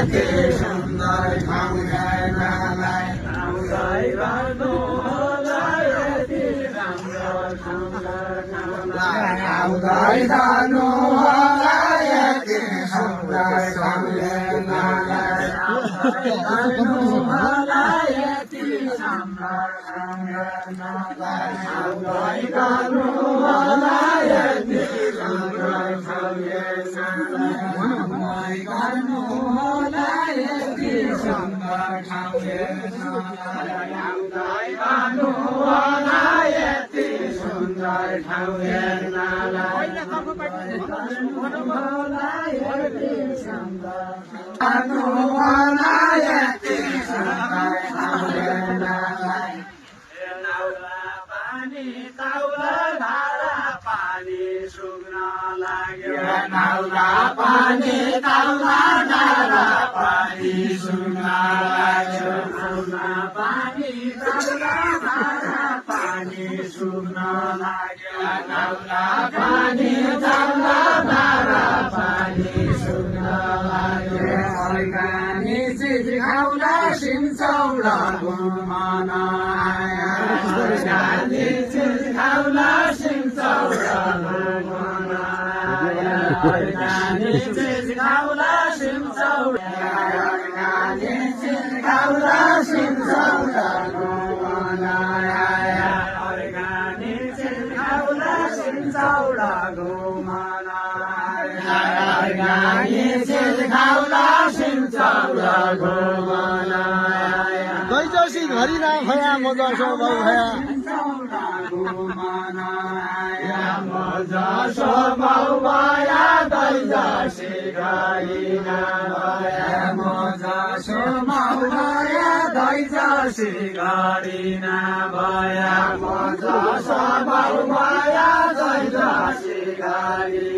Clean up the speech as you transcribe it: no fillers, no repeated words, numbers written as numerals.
यति सुन्दर ठाउँ हेर्नलाई आउँदै गर्नुहोला यति राम्रो सुन्दर ठाउँलाई आउँदै गर्नुहोला यति सुन्दर ठाउँ हेर्नलाई आउँदै गर्नुहोला यति सुन्दर ठाउँ हेर्नलाई आउँदै गर्नुहोला यति सुन्दर ठाउँ हेर्नलाई गर्नुहोला यति सुन्दर ठाउँ हेर्नलाई आउँदै गर्नुहोला यति सुन्दर ठाउँ हेर्नलाई गर्नुहोला यति सुन्दर गर्नुहोला यति सुन्दर ठाउँ हेर्नलाई नाउला पानी ताउला धारा पानी सुग्न लाग्यो नाउला पानी ताउला धारा पानी सुग्न लाग्यो नाउला पानी ताउला धारा पानी सुग्न लाग्यो नाउला पानी ताउला धारा पानी सुग्न लाग्यो अर्कानी चिज खाउला सिमचौला घुमन आयो अर्कानी चिज खाउला सिमचौला घुमन आयो अर्कानी चिज खाउला सिमचौला अर्कानी चिज खाउला सिमचौला घुमन आयो अर्कानी चिज खाउला सिमचौला घुमन आयो अर्कानी चिज खाउला सिमचौला घुमन आयो दैजसी घरि ना खया म जसो भौ खया जसो भौ भया दैजसी घरि ना भया म जसो भौ भया दैजसी घरि ना भया म जसो भौ भया दैजसी घरि